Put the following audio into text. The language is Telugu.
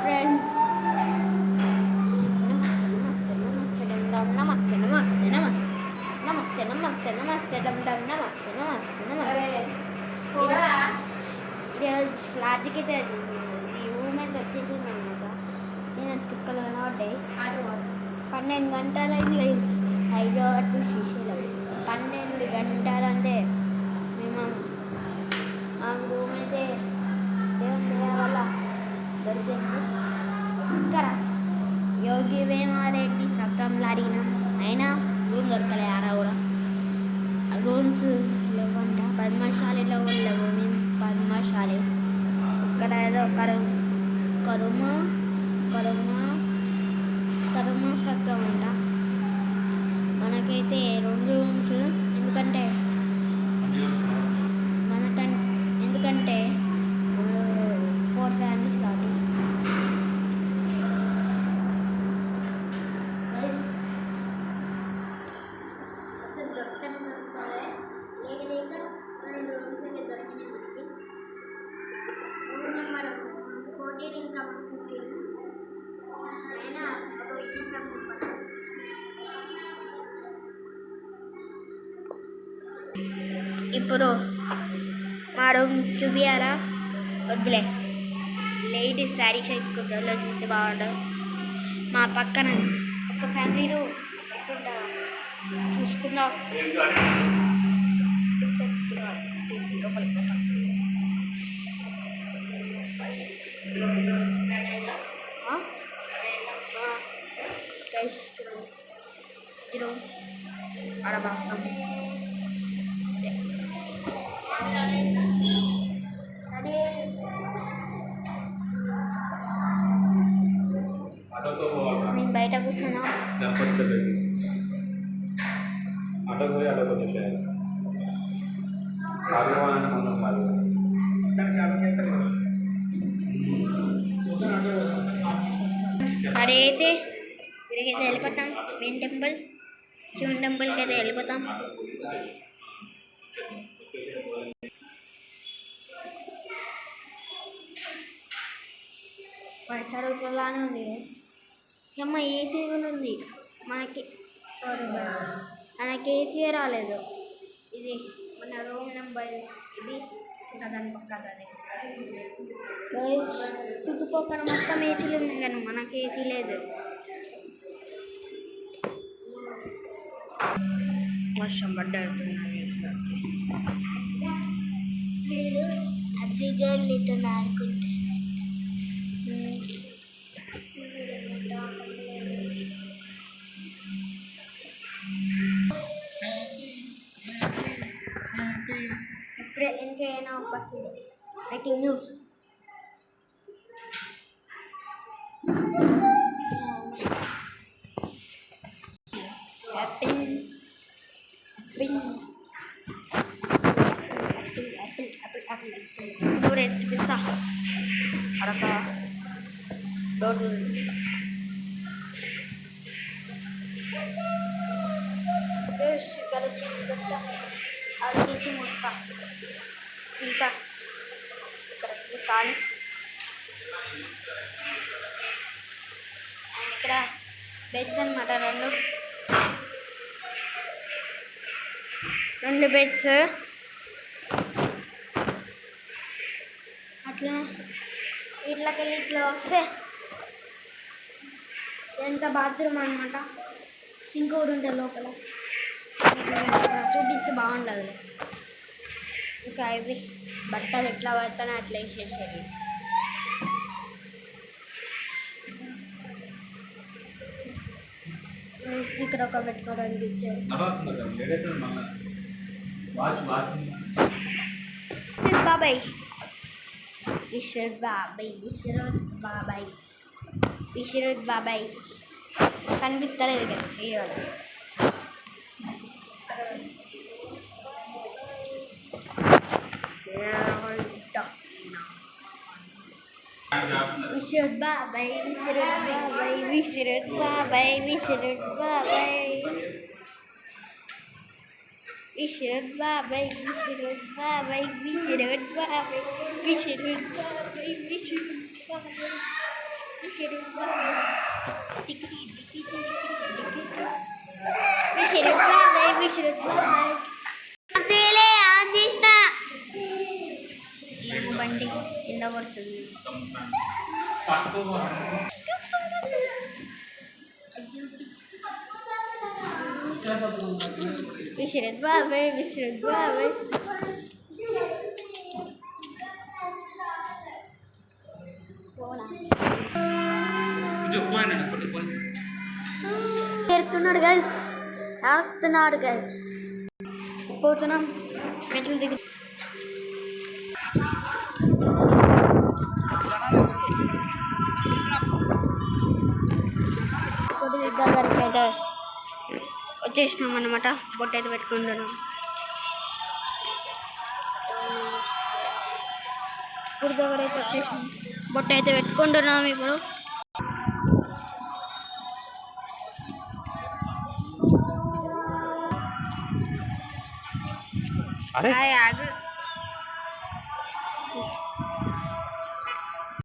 ఫ్రెండ్స్, నమస్తే నమస్తే నమస్తే నమస్తే నమస్తే నమస్తే నమస్తే నమస్తే నమస్తే నమస్తే నమస్తే లాజిక్ అయితే ఈ రూమ్ అయితే వచ్చేసింది అనమాట. నేను చుక్కలు కనబడ్డాయి. 12 గంటలైంది గైస్. హైదరాబాద్ టు శ్రీశైలం 12 గంటలు. అంటే మేము ఆ రూమ్ అయితే దేవుని దయ వల్ల దొరికింది. ఇక్కడ యోగి వేమారెడ్డి సత్రంలో అడిగినాం, అయినా రూమ్ దొరకలే. ఆడ కూడా రూమ్స్ లేవంట. పద్మశాలిలో కూడా లేవు. మేము పద్మశాలి ఇక్కడ ఏదో కరుమ సత్రం అంట. మనకైతే 2 రూమ్స్, ఎందుకంటే 4 ఫ్యామిలీస్ కాబట్టి. అసలు దొరకని దొరకలే, లేక 2 రూమ్స్ అయితే దొరికినాయి మనకి. రూమ్ నెంబర్ 14 ఇంకా 15. అయినా ఒక విచిత్రం చెప్పండి. ఇప్పుడు మా రూమ్ చూపియాలా? వద్దులే, లేడీస్ శారీస్ ఎక్కువ చూస్తే బాగుంటుంది. మా పక్కన ఒక ఫ్యామిలీలో చూసుకుందాం. ఆడబాస్తాం. మేము బయట కూర్చున్నాం. అడే అయితే ఇక్కడికైతే వెళ్ళిపోతాం. మెయిన్ టెంపుల్, శివుని టెంపుల్కి అయితే వెళ్ళిపోతాం. చదువుకోలానే ఉంది. అమ్మ ఏసీ కూడా ఉంది. మనకి ఏసీ రాలేదు. ఇది మన రూమ్ నెంబర్. ఇది ఇంకా దాని పక్కనే చుట్టుపక్కల మొత్తం ఏసీలు ఉంది, కానీ మనకి ఏసీ లేదు. వర్షం పడ్డట్టున్నది. అద్రిజల్లితో ఆడుకుంటాను. ఇప్పుడే ఎంజాయ్ ఒక బ్రేకింగ్ న్యూస్. చూపిస్తా అడక డోర్ అడిగించి ముక్క ఇంకా ఇక్కడ కానీ అండ్ ఇక్కడ బెడ్స్ అనమాట. 2 బెడ్స్. అట్లా ఇట్లకెళ్ళి ఇట్లా వస్తే ఎంత బాత్రూమ్ అనమాట. సింక్ కూడా ఉంటుంది లోపల. చూపిస్తే బాగుండదు. ఇంకా ఇవి బట్టలు ఎట్లా పడతానో అట్లా వేసేసేది. ఇక్కడ ఒక పెట్టుకోవడానికి ఇచ్చారు. బాబాయ్ విశ్వరూత్ బాబాయ్ కనిపిస్తలేదు కదా శ్రీవాడు. విశ్వరూత్ బాబాయ్ బండి కింద పడుతుంది. విశ్రత్ బాబాయ్ విశ్రత్ బాబాయ్ చేరుతున్నాడు గైస్, ఆడుతున్నాడు గైస్. పోతున్నాం మెట్లు దిగి. దగ్గరికి అయితే వచ్చేసినాం అన్నమాట. బొట్టు అయితే పెట్టుకుంటున్నాం. ఇప్పుడు దగ్గర అయితే వచ్చేసినాం, బొట్టు అయితే పెట్టుకుంటున్నాం. ఇప్పుడు ఆగు